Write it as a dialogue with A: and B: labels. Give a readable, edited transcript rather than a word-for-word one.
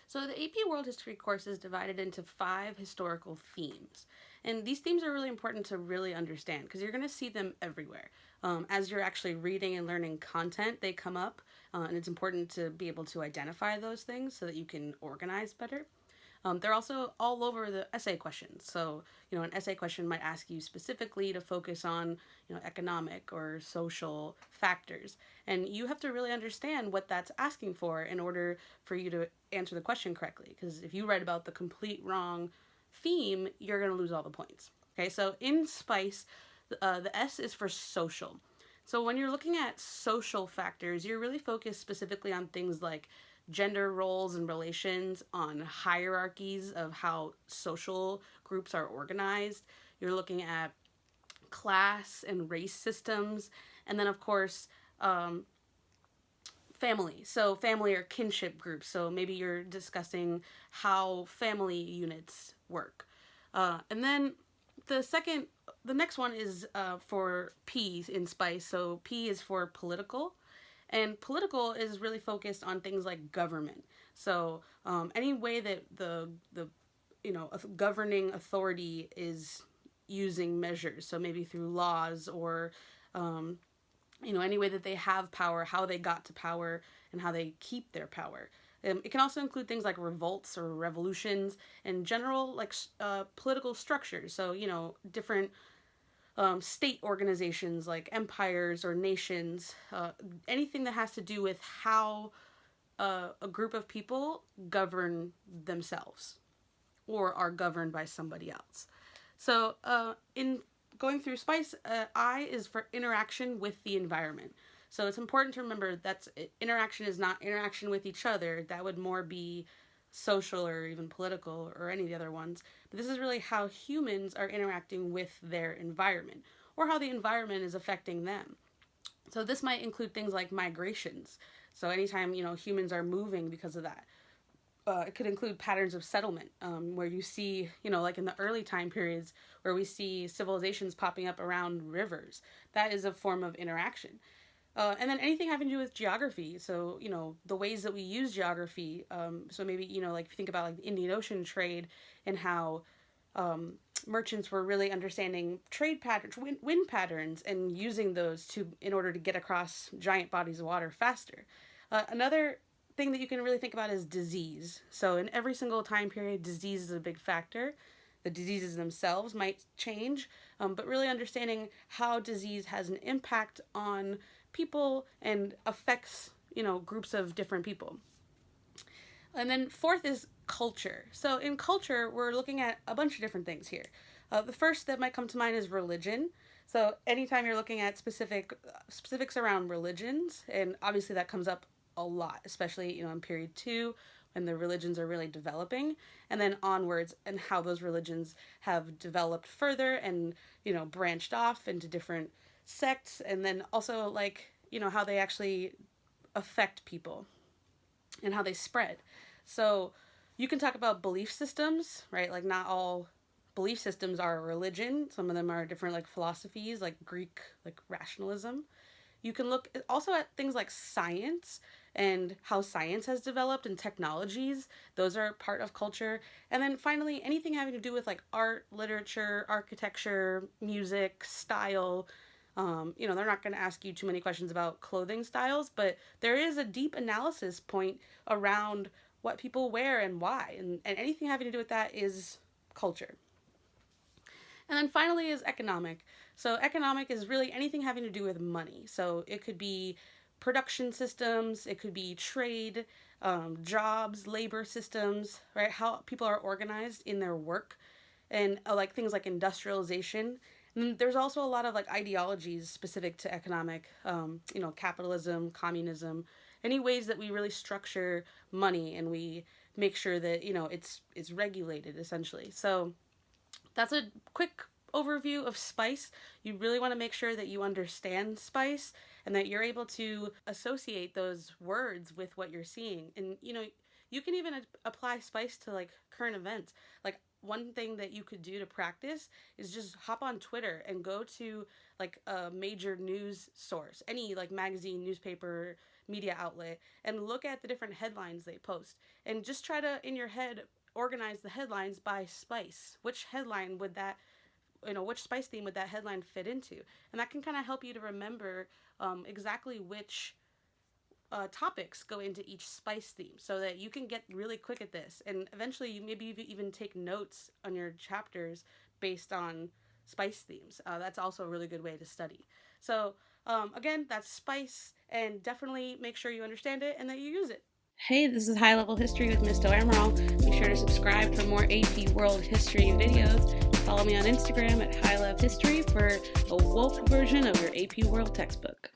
A: So the AP World History course is divided into 5 historical themes. And these themes are really important to really understand because you're going to see them everywhere. As you're actually reading and learning content, they come up, and it's important to be able to identify those things so that you can organize better. They're also all over the essay questions. So, an essay question might ask you specifically to focus on, economic or social factors. And you have to really understand what that's asking for in order for you to answer the question correctly. Because if you write about the complete wrong theme, you're going to lose all the points. Okay, so in SPICE, the S is for social. So when you're looking at social factors, you're really focused specifically on things like gender roles and relations, on hierarchies of how social groups are organized. You're looking at class and race systems, and then of course family. So family or kinship groups. So maybe you're discussing how family units work. And then the second, the next one is for P in SPICE. So P is for political. And political is really focused on things like government. So any way that the governing authority is using measures. So maybe through laws or any way that they have power, how they got to power, and how they keep their power. It can also include things like revolts or revolutions and general political structures. So different state organizations like empires or nations, anything that has to do with how a group of people govern themselves or are governed by somebody else. So in going through SPICE, I is for interaction with the environment. So it's important to remember that interaction is not interaction with each other. That would more be social or even political or any of the other ones. But this is really how humans are interacting with their environment or how the environment is affecting them. So this might include things like migrations. So anytime, humans are moving because of that. It could include patterns of settlement, where you see, like in the early time periods where we see civilizations popping up around rivers. That is a form of interaction. And then anything having to do with geography. So, the ways that we use geography. So maybe, like if you think about like the Indian Ocean trade and how merchants were really understanding trade patterns, wind patterns, and using those in order to get across giant bodies of water faster. Another thing that you can really think about is disease. So in every single time period, disease is a big factor. The diseases themselves might change, but really understanding how disease has an impact on people and affects, groups of different people. And then fourth is culture. So in culture, we're looking at a bunch of different things here. The first that might come to mind is religion. So anytime you're looking at specifics around religions, and obviously that comes up a lot, especially in period 2 when the religions are really developing, and then onwards and how those religions have developed further and branched off into different sects, and then also how they actually affect people and how they spread. So you can talk about belief systems, right? Like not all belief systems are religion. Some of them are different philosophies, like Greek rationalism. You can look also at things like science and how science has developed and technologies. Those are part of culture. And then finally, anything having to do with art, literature, architecture, music, style. They're not going to ask you too many questions about clothing styles, but there is a deep analysis point around what people wear and why. And anything having to do with that is culture. And then finally is economic. So economic is really anything having to do with money. So it could be production systems, it could be trade, jobs, labor systems, right? How people are organized in their work, and things like industrialization. And there's also a lot of ideologies specific to economic, capitalism, communism, any ways that we really structure money and we make sure that it's regulated essentially. So that's a quick overview of SPICE. You really want to make sure that you understand SPICE and that you're able to associate those words with what you're seeing. And you can even apply SPICE to current events. One thing that you could do to practice is just hop on Twitter and go to a major news source, any magazine, newspaper, media outlet and look at the different headlines they post, and just try to, in your head, organize the headlines by spice. Which headline would that, which spice theme would that headline fit into? And that can kind of help you to remember exactly which topics go into each spice theme, so that you can get really quick at this, and eventually you maybe even take notes on your chapters based on spice themes. That's also a really good way to study. So again, that's spice, and definitely make sure you understand it and that you use it. Hey, this is High Level History with Miss Doemerald. Be sure to subscribe for more AP World History videos. Follow me on Instagram at High Level History for a woke version of your AP World textbook.